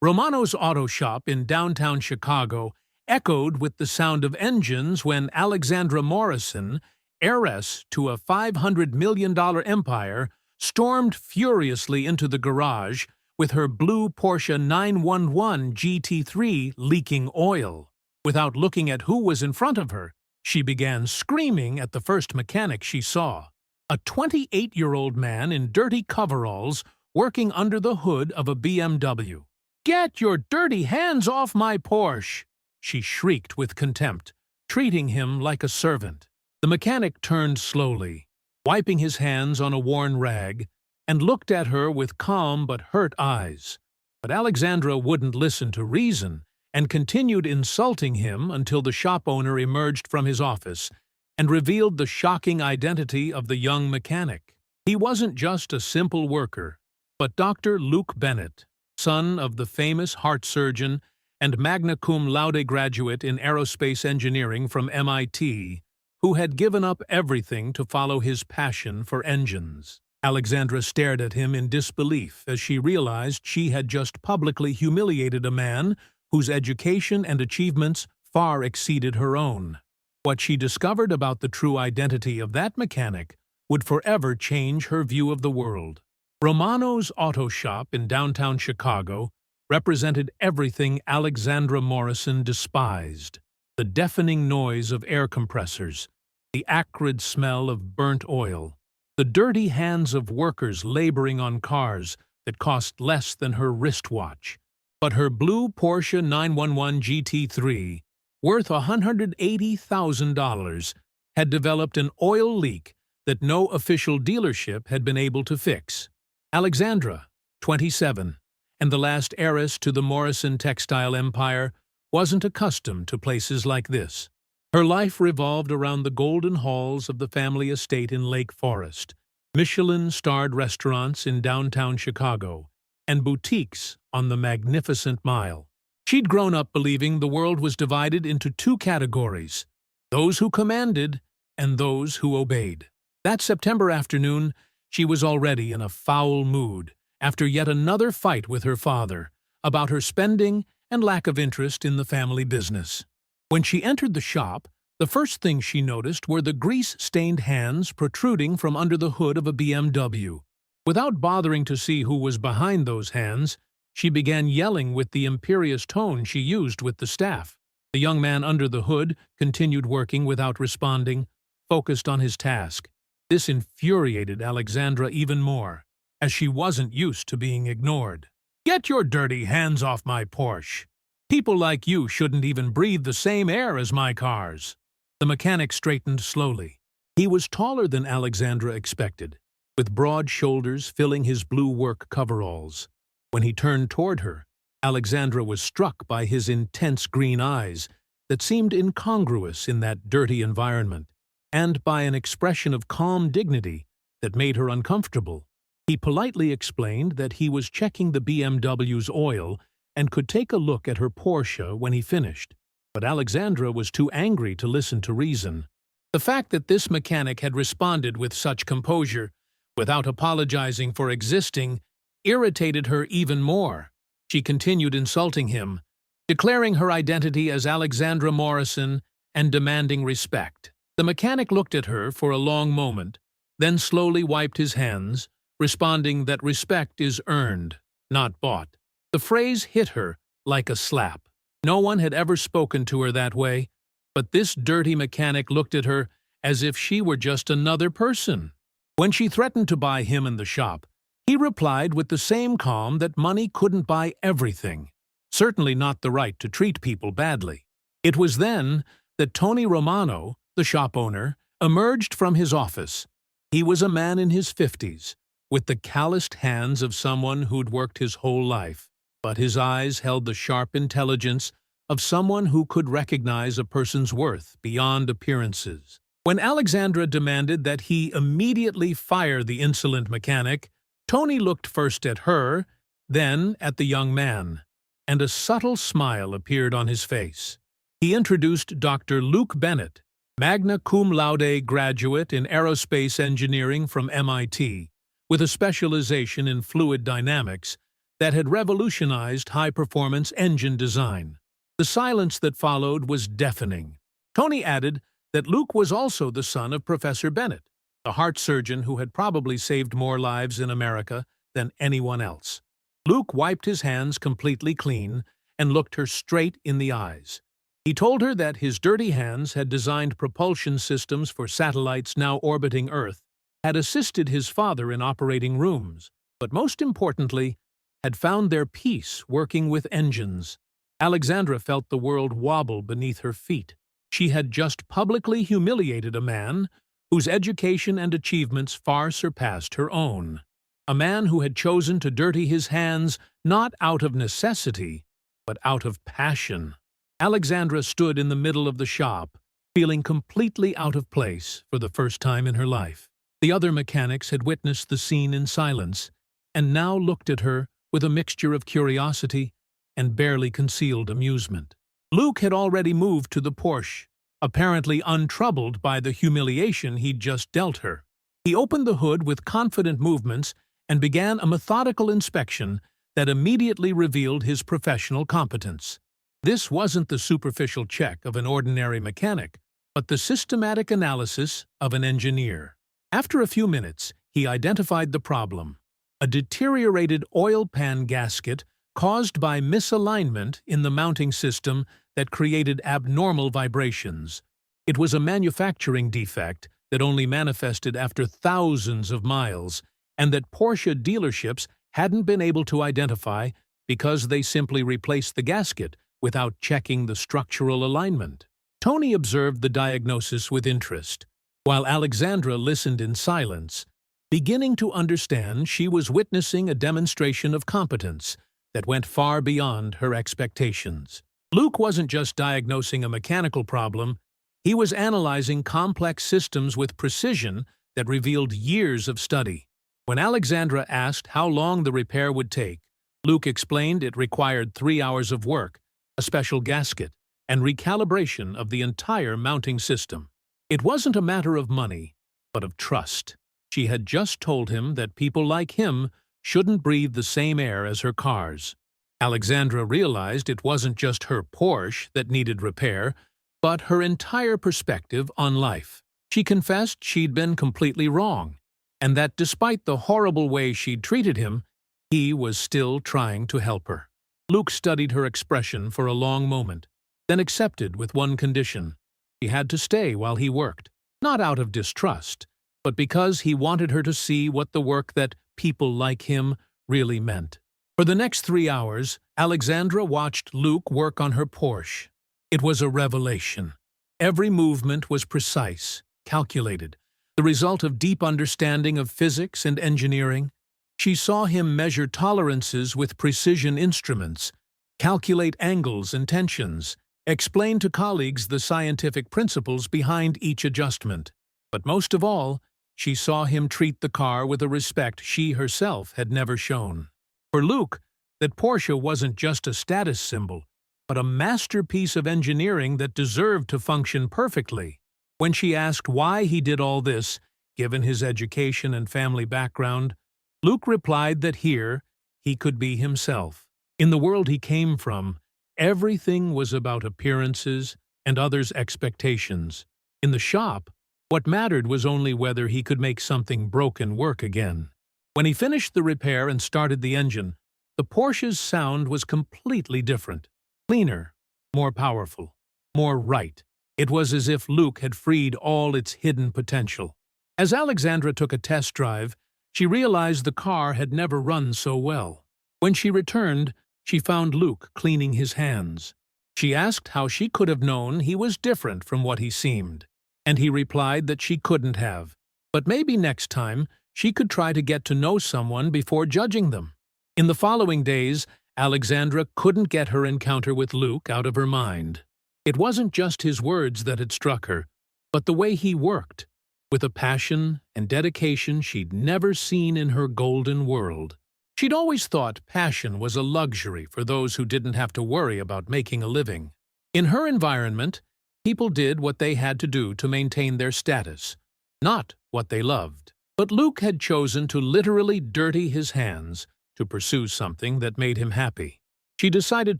Romano's auto shop in downtown Chicago echoed with the sound of engines when Alexandra Morrison, heiress to a $500 million empire, stormed furiously into the garage with her blue Porsche 911 GT3 leaking oil. Without looking at who was in front of her, she began screaming at the first mechanic she saw. A 28-year-old man in dirty coveralls working under the hood of a BMW. "Get your dirty hands off my Porsche!" she shrieked with contempt, treating him like a servant. The mechanic turned slowly, wiping his hands on a worn rag, and looked at her with calm but hurt eyes. But Alexandra wouldn't listen to reason and continued insulting him until the shop owner emerged from his office and revealed the shocking identity of the young mechanic. He wasn't just a simple worker, but Dr. Luke Bennett, son of the famous heart surgeon and magna cum laude graduate in aerospace engineering from MIT, who had given up everything to follow his passion for engines. Alexandra stared at him in disbelief as she realized she had just publicly humiliated a man whose education and achievements far exceeded her own. What she discovered about the true identity of that mechanic would forever change her view of the world. Romano's auto shop in downtown Chicago represented everything Alexandra Morrison despised: the deafening noise of air compressors, the acrid smell of burnt oil, the dirty hands of workers laboring on cars that cost less than her wristwatch. But her blue Porsche 911 GT3, worth $180,000, had developed an oil leak that no official dealership had been able to fix. Alexandra, 27, and the last heiress to the Morrison textile empire, wasn't accustomed to places like this. Her life revolved around the golden halls of the family estate in Lake Forest, Michelin-starred restaurants in downtown Chicago, and boutiques on the Magnificent Mile. She'd grown up believing the world was divided into two categories: those who commanded and those who obeyed. That September afternoon, she was already in a foul mood after yet another fight with her father about her spending and lack of interest in the family business. When she entered the shop, the first thing she noticed were the grease-stained hands protruding from under the hood of a BMW. Without bothering to see who was behind those hands, she began yelling with the imperious tone she used with the staff. The young man under the hood continued working without responding, focused on his task. This infuriated Alexandra even more, as she wasn't used to being ignored. "Get your dirty hands off my Porsche! People like you shouldn't even breathe the same air as my cars." The mechanic straightened slowly. He was taller than Alexandra expected, with broad shoulders filling his blue work coveralls. When he turned toward her, Alexandra was struck by his intense green eyes that seemed incongruous in that dirty environment, and by an expression of calm dignity that made her uncomfortable. He politely explained that he was checking the BMW's oil and could take a look at her Porsche when he finished, but Alexandra was too angry to listen to reason. The fact that this mechanic had responded with such composure, without apologizing for existing, irritated her even more. She continued insulting him, declaring her identity as Alexandra Morrison and demanding respect. The mechanic looked at her for a long moment, then slowly wiped his hands, responding that respect is earned, not bought. The phrase hit her like a slap. No one had ever spoken to her that way, but this dirty mechanic looked at her as if she were just another person. When she threatened to buy him in the shop, he replied with the same calm that money couldn't buy everything, certainly not the right to treat people badly. It was then that Tony Romano, the shop owner, emerged from his office. He was a man in his 50s, with the calloused hands of someone who'd worked his whole life, but his eyes held the sharp intelligence of someone who could recognize a person's worth beyond appearances. When Alexandra demanded that he immediately fire the insolent mechanic, Tony looked first at her, then at the young man, and a subtle smile appeared on his face. He introduced Dr. Luke Bennett, magna cum laude graduate in aerospace engineering from MIT, with a specialization in fluid dynamics, that had revolutionized high-performance engine design. The silence that followed was deafening. Tony added that Luke was also the son of Professor Bennett, the heart surgeon who had probably saved more lives in America than anyone else. Luke wiped his hands completely clean and looked her straight in the eyes. He told her that his dirty hands had designed propulsion systems for satellites now orbiting Earth, had assisted his father in operating rooms, but most importantly, had found their peace working with engines. Alexandra felt the world wobble beneath her feet. She had just publicly humiliated a man whose education and achievements far surpassed her own. A man who had chosen to dirty his hands not out of necessity, but out of passion. Alexandra stood in the middle of the shop, feeling completely out of place for the first time in her life. The other mechanics had witnessed the scene in silence, and now looked at her with a mixture of curiosity and barely concealed amusement. Luke had already moved to the Porsche, apparently untroubled by the humiliation he'd just dealt her. He opened the hood with confident movements and began a methodical inspection that immediately revealed his professional competence. This wasn't the superficial check of an ordinary mechanic, but the systematic analysis of an engineer. After a few minutes, he identified the problem: a deteriorated oil pan gasket caused by misalignment in the mounting system that created abnormal vibrations. It was a manufacturing defect that only manifested after thousands of miles, and that Porsche dealerships hadn't been able to identify because they simply replaced the gasket without checking the structural alignment. Tony observed the diagnosis with interest, while Alexandra listened in silence, beginning to understand she was witnessing a demonstration of competence that went far beyond her expectations. Luke wasn't just diagnosing a mechanical problem, he was analyzing complex systems with precision that revealed years of study. When Alexandra asked how long the repair would take, Luke explained it required 3 hours of work, a special gasket, and recalibration of the entire mounting system. It wasn't a matter of money, but of trust. She had just told him that people like him shouldn't breathe the same air as her cars. Alexandra realized it wasn't just her Porsche that needed repair, but her entire perspective on life. She confessed she'd been completely wrong, and that despite the horrible way she'd treated him, he was still trying to help her. Luke studied her expression for a long moment, then accepted with one condition. She had to stay while he worked, not out of distrust, but because he wanted her to see what the work that people like him really meant. For the next 3 hours, Alexandra watched Luke work on her Porsche. It was a revelation. Every movement was precise, calculated, the result of deep understanding of physics and engineering. She saw him measure tolerances with precision instruments, calculate angles and tensions, explain to colleagues the scientific principles behind each adjustment. But most of all, she saw him treat the car with a respect she herself had never shown. For Luke, that Porsche wasn't just a status symbol, but a masterpiece of engineering that deserved to function perfectly. When she asked why he did all this, given his education and family background, Luke replied that here, he could be himself. In the world he came from, everything was about appearances and others' expectations. In the shop, what mattered was only whether he could make something broken work again. When he finished the repair and started the engine, the Porsche's sound was completely different. Cleaner, more powerful, more right. It was as if Luke had freed all its hidden potential. As Alexandra took a test drive, she realized the car had never run so well. When she returned, she found Luke cleaning his hands. She asked how she could have known he was different from what he seemed, and he replied that she couldn't have, but maybe next time she could try to get to know someone before judging them. In the following days, Alexandra couldn't get her encounter with Luke out of her mind. It wasn't just his words that had struck her, but the way he worked, with a passion and dedication she'd never seen in her golden world. She'd always thought passion was a luxury for those who didn't have to worry about making a living. In her environment, people did what they had to do to maintain their status, not what they loved. But Luke had chosen to literally dirty his hands to pursue something that made him happy. She decided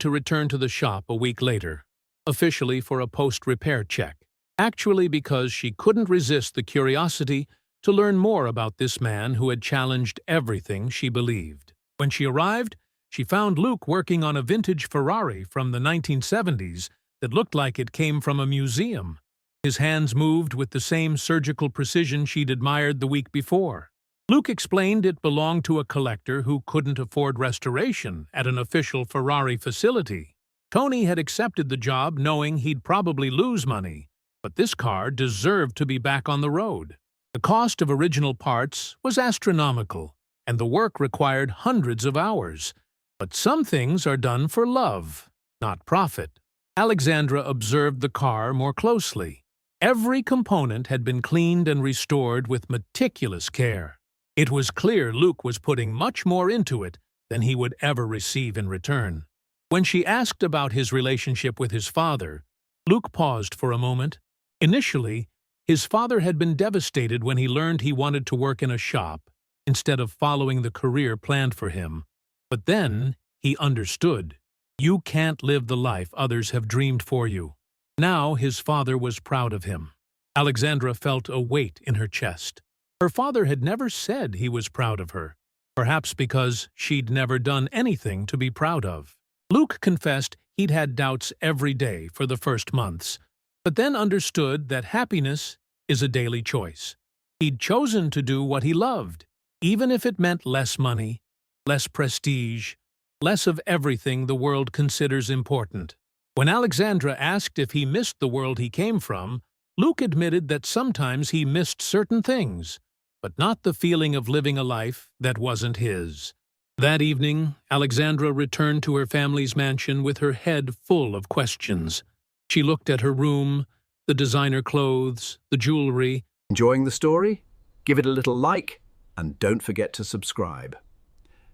to return to the shop a week later, officially for a post-repair check, actually because she couldn't resist the curiosity to learn more about this man who had challenged everything she believed. When she arrived, she found Luke working on a vintage Ferrari from the 1970s that looked like it came from a museum. His hands moved with the same surgical precision she'd admired the week before. Luke explained it belonged to a collector who couldn't afford restoration at an official Ferrari facility. Tony had accepted the job knowing he'd probably lose money, but this car deserved to be back on the road. The cost of original parts was astronomical, and the work required hundreds of hours. But some things are done for love, not profit. Alexandra observed the car more closely. Every component had been cleaned and restored with meticulous care. It was clear Luke was putting much more into it than he would ever receive in return. When she asked about his relationship with his father, Luke paused for a moment. Initially, his father had been devastated when he learned he wanted to work in a shop instead of following the career planned for him. But then he understood. You can't live the life others have dreamed for you. Now his father was proud of him. Alexandra felt a weight in her chest. Her father had never said he was proud of her, perhaps because she'd never done anything to be proud of. Luke confessed he'd had doubts every day for the first months, but then understood that happiness is a daily choice. He'd chosen to do what he loved, even if it meant less money, less prestige, less of everything the world considers important. When Alexandra asked if he missed the world he came from, Luke admitted that sometimes he missed certain things, but not the feeling of living a life that wasn't his. That evening, Alexandra returned to her family's mansion with her head full of questions. She looked at her room, the designer clothes, the jewelry. Enjoying the story? Give it a little like, and don't forget to subscribe.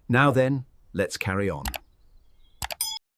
Now then, let's carry on.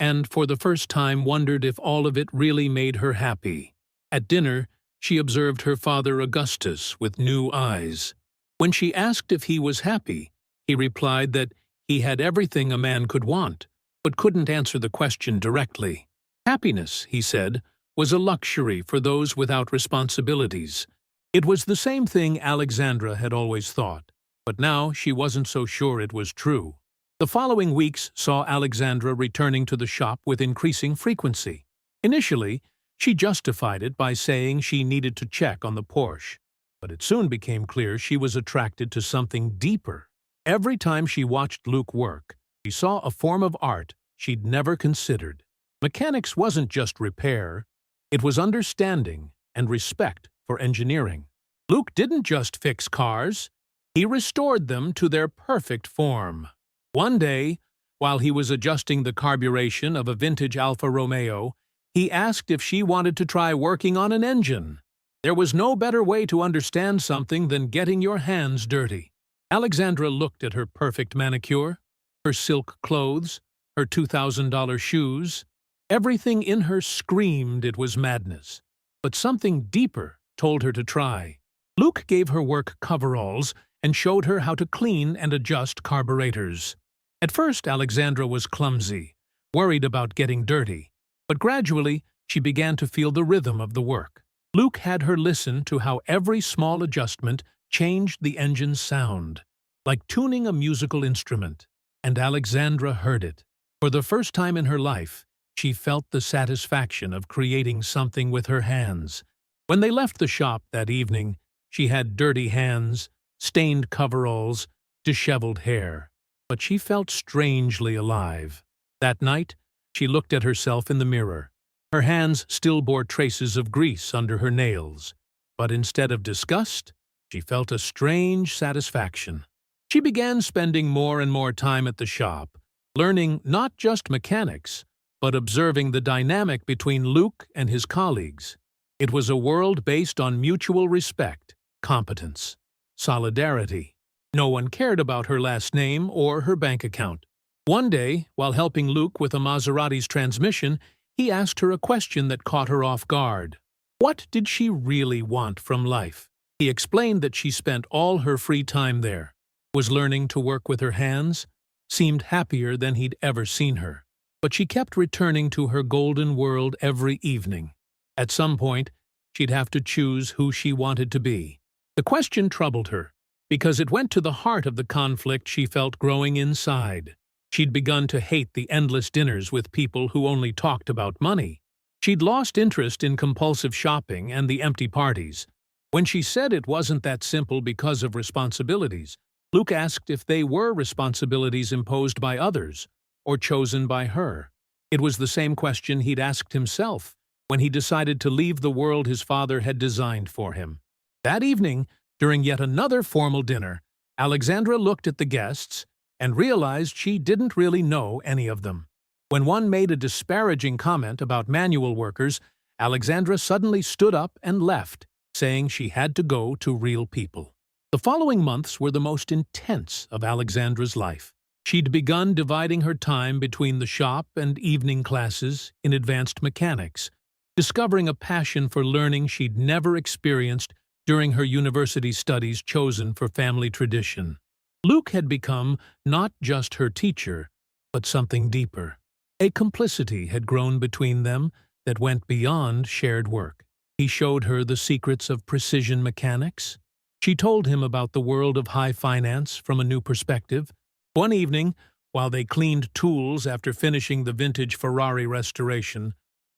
And for the first time wondered if all of it really made her happy. At dinner, she observed her father Augustus with new eyes. When she asked if he was happy, he replied that he had everything a man could want, but couldn't answer the question directly. Happiness, he said, was a luxury for those without responsibilities. It was the same thing Alexandra had always thought, but now she wasn't so sure it was true. The following weeks saw Alexandra returning to the shop with increasing frequency. Initially, she justified it by saying she needed to check on the Porsche, but it soon became clear she was attracted to something deeper. Every time she watched Luke work, she saw a form of art she'd never considered. Mechanics wasn't just repair, it was understanding and respect for engineering. Luke didn't just fix cars, he restored them to their perfect form. One day, while he was adjusting the carburation of a vintage Alfa Romeo, he asked if she wanted to try working on an engine. There was no better way to understand something than getting your hands dirty. Alexandra looked at her perfect manicure, her silk clothes, her $2,000 shoes. Everything in her screamed it was madness, but something deeper told her to try. Luke gave her work coveralls and showed her how to clean and adjust carburetors. At first, Alexandra was clumsy, worried about getting dirty, but gradually she began to feel the rhythm of the work. Luke had her listen to how every small adjustment changed the engine's sound, like tuning a musical instrument, and Alexandra heard it. For the first time in her life, she felt the satisfaction of creating something with her hands. When they left the shop that evening, she had dirty hands, stained coveralls, disheveled hair, but she felt strangely alive. That night, she looked at herself in the mirror. Her hands still bore traces of grease under her nails, but instead of disgust, she felt a strange satisfaction. She began spending more and more time at the shop, learning not just mechanics, but observing the dynamic between Luke and his colleagues. It was a world based on mutual respect, competence, solidarity. No one cared about her last name or her bank account. One day, while helping Luke with a Maserati's transmission, he asked her a question that caught her off guard. What did she really want from life? He explained that she spent all her free time there, was learning to work with her hands, seemed happier than he'd ever seen her. But she kept returning to her golden world every evening. At some point, she'd have to choose who she wanted to be. The question troubled her, because it went to the heart of the conflict she felt growing inside. She'd begun to hate the endless dinners with people who only talked about money. She'd lost interest in compulsive shopping and the empty parties. When she said it wasn't that simple because of responsibilities, Luke asked if they were responsibilities imposed by others or chosen by her. It was the same question he'd asked himself when he decided to leave the world his father had designed for him. That evening, during yet another formal dinner, Alexandra looked at the guests and realized she didn't really know any of them. When one made a disparaging comment about manual workers, Alexandra suddenly stood up and left, saying she had to go to real people. The following months were the most intense of Alexandra's life. She'd begun dividing her time between the shop and evening classes in advanced mechanics, discovering a passion for learning she'd never experienced during her university studies chosen for family tradition. Luke had become not just her teacher, but something deeper. A complicity had grown between them that went beyond shared work. He showed her the secrets of precision mechanics. She told him about the world of high finance from a new perspective. One evening, while they cleaned tools after finishing the vintage Ferrari restoration,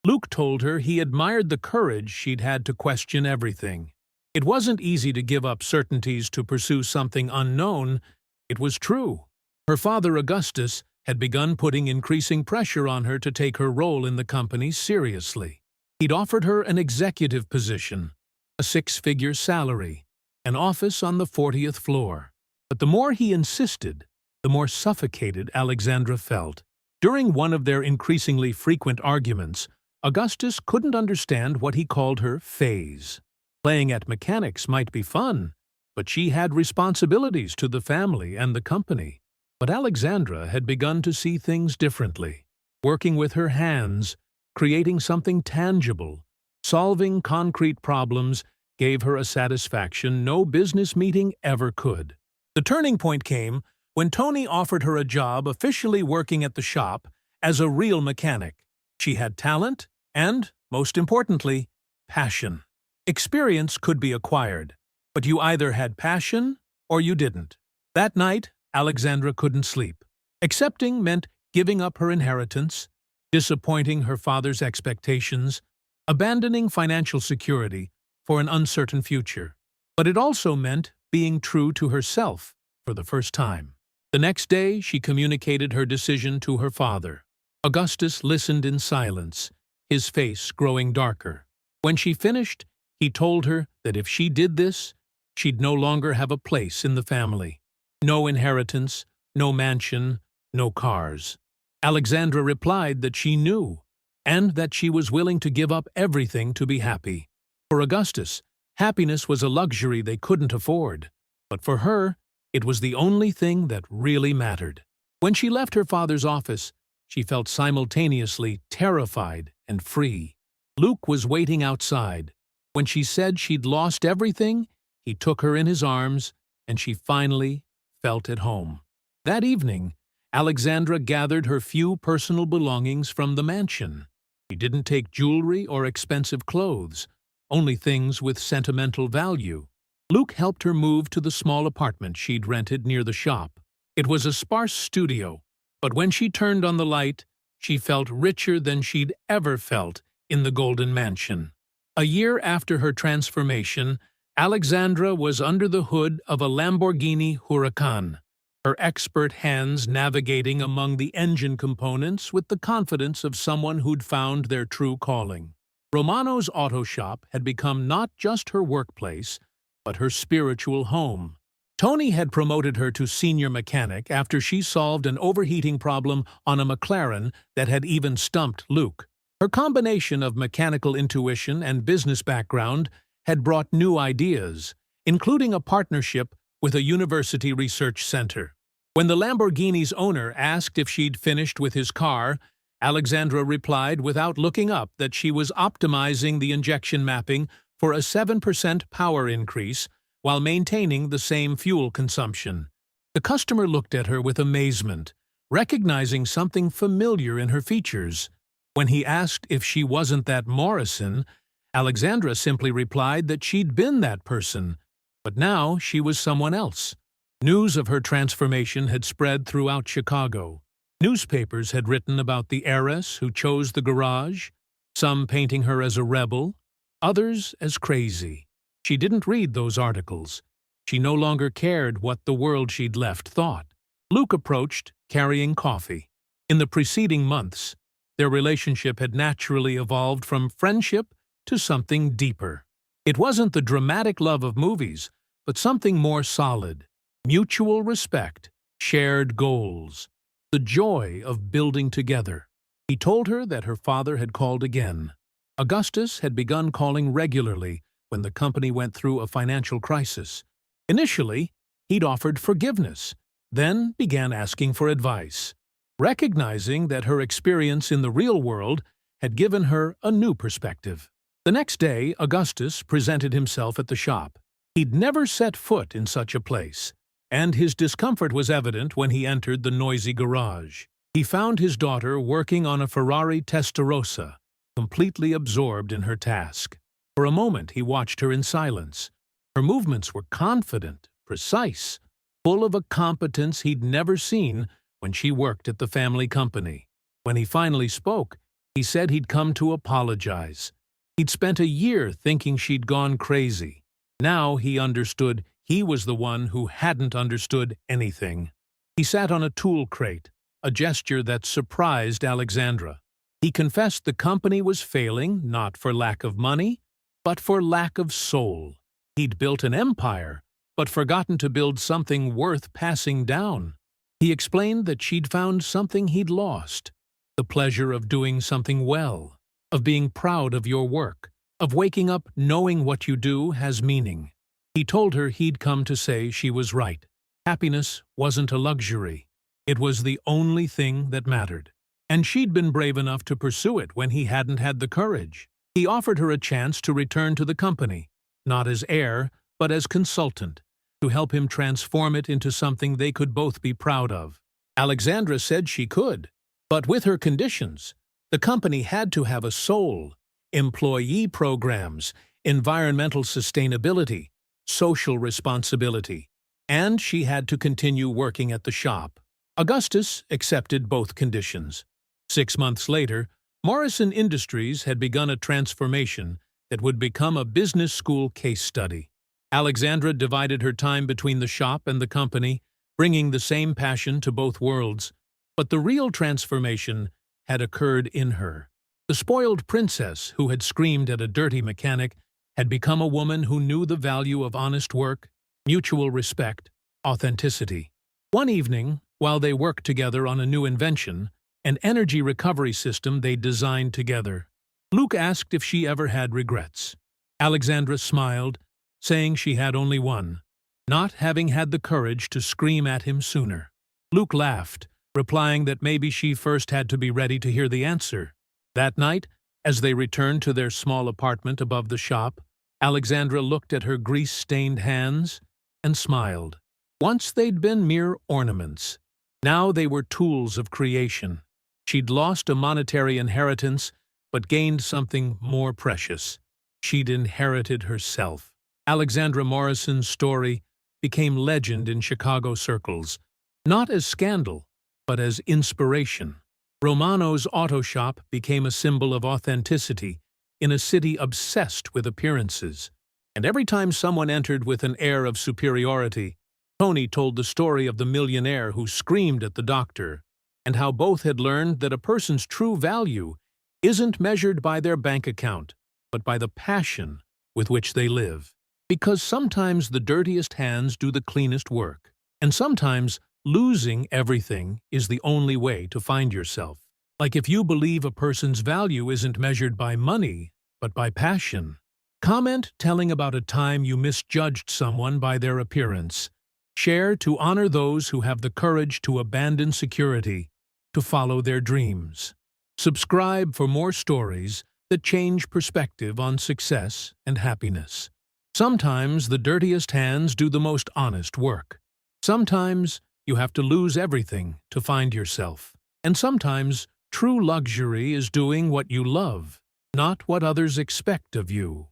Luke told her he admired the courage she'd had to question everything. It wasn't easy to give up certainties to pursue something unknown. It was true. Her father, Augustus, had begun putting increasing pressure on her to take her role in the company seriously. He'd offered her an executive position, a six-figure salary, an office on the 40th floor. But the more he insisted, the more suffocated Alexandra felt. During one of their increasingly frequent arguments, Augustus couldn't understand what he called her phase. Playing at mechanics might be fun, but she had responsibilities to the family and the company. But Alexandra had begun to see things differently. Working with her hands, creating something tangible, solving concrete problems gave her a satisfaction no business meeting ever could. The turning point came when Tony offered her a job officially working at the shop as a real mechanic. She had talent and, most importantly, passion. Experience could be acquired, but you either had passion or you didn't. That night, Alexandra couldn't sleep. Accepting meant giving up her inheritance, disappointing her father's expectations, abandoning financial security for an uncertain future. But it also meant being true to herself for the first time. The next day, she communicated her decision to her father. Augustus listened in silence, his face growing darker. When she finished, he told her that if she did this, she'd no longer have a place in the family. No inheritance, no mansion, no cars. Alexandra replied that she knew, and that she was willing to give up everything to be happy. For Augustus, happiness was a luxury they couldn't afford, but for her, it was the only thing that really mattered. When she left her father's office, she felt simultaneously terrified and free. Luke was waiting outside. When she said she'd lost everything, he took her in his arms, and she finally felt at home. That evening, Alexandra gathered her few personal belongings from the mansion. She didn't take jewelry or expensive clothes, only things with sentimental value. Luke helped her move to the small apartment she'd rented near the shop. It was a sparse studio, but when she turned on the light, she felt richer than she'd ever felt in the Golden Mansion. A year after her transformation, Alexandra was under the hood of a Lamborghini Huracan, her expert hands navigating among the engine components with the confidence of someone who'd found their true calling. Romano's auto shop had become not just her workplace, but her spiritual home. Tony had promoted her to senior mechanic after she solved an overheating problem on a McLaren that had even stumped Luke. Her combination of mechanical intuition and business background had brought new ideas, including a partnership with a university research center. When the Lamborghini's owner asked if she'd finished with his car, Alexandra replied without looking up that she was optimizing the injection mapping for a 7% power increase while maintaining the same fuel consumption. The customer looked at her with amazement, recognizing something familiar in her features. When he asked if she wasn't that Morrison, Alexandra simply replied that she'd been that person, but now she was someone else. News of her transformation had spread throughout Chicago. Newspapers had written about the heiress who chose the garage, some painting her as a rebel, others as crazy. She didn't read those articles. She no longer cared what the world she'd left thought. Luke approached, carrying coffee. In the preceding months, their relationship had naturally evolved from friendship to something deeper. It wasn't the dramatic love of movies, but something more solid. Mutual respect, shared goals, the joy of building together. He told her that her father had called again. Augustus had begun calling regularly when the company went through a financial crisis. Initially, he'd offered forgiveness, then began asking for advice, recognizing that her experience in the real world had given her a new perspective. The next day, Augustus presented himself at the shop. He'd never set foot in such a place, and his discomfort was evident when he entered the noisy garage. He found his daughter working on a Ferrari Testarossa, completely absorbed in her task. For a moment, he watched her in silence. Her movements were confident, precise, full of a competence he'd never seen when she worked at the family company. When he finally spoke, he said he'd come to apologize. He'd spent a year thinking she'd gone crazy. Now he understood he was the one who hadn't understood anything. He sat on a tool crate, a gesture that surprised Alexandra. He confessed the company was failing not for lack of money, but for lack of soul. He'd built an empire, but forgotten to build something worth passing down. He explained that she'd found something he'd lost, the pleasure of doing something well, of being proud of your work, of waking up knowing what you do has meaning. He told her he'd come to say she was right. Happiness wasn't a luxury. It was the only thing that mattered. And she'd been brave enough to pursue it when he hadn't had the courage. He offered her a chance to return to the company, not as heir, but as consultant, to help him transform it into something they could both be proud of. Alexandra said she could, but with her conditions. The company had to have a soul, employee programs, environmental sustainability, social responsibility, and she had to continue working at the shop. Augustus accepted both conditions. 6 months later, Morrison Industries had begun a transformation that would become a business school case study. Alexandra divided her time between the shop and the company, bringing the same passion to both worlds. But the real transformation had occurred in her. The spoiled princess who had screamed at a dirty mechanic had become a woman who knew the value of honest work, mutual respect, authenticity. One evening, while they worked together on a new invention, an energy recovery system they designed together, Luke asked if she ever had regrets. Alexandra smiled, saying she had only one, not having had the courage to scream at him sooner. Luke laughed, replying that maybe she first had to be ready to hear the answer. That night, as they returned to their small apartment above the shop, Alexandra looked at her grease-stained hands and smiled. Once they'd been mere ornaments. Now they were tools of creation. She'd lost a monetary inheritance, but gained something more precious. She'd inherited herself. Alexandra Morrison's story became legend in Chicago circles, not as scandal, but as inspiration. Romano's auto shop became a symbol of authenticity in a city obsessed with appearances. And every time someone entered with an air of superiority, Tony told the story of the millionaire who screamed at the doctor, and how both had learned that a person's true value isn't measured by their bank account, but by the passion with which they live. Because sometimes the dirtiest hands do the cleanest work, and sometimes losing everything is the only way to find yourself. Like if you believe a person's value isn't measured by money, but by passion. Comment telling about a time you misjudged someone by their appearance. Share to honor those who have the courage to abandon security, to follow their dreams. Subscribe for more stories that change perspective on success and happiness. Sometimes the dirtiest hands do the most honest work. Sometimes You have to lose everything to find yourself. And sometimes, true luxury is doing what you love, not what others expect of you.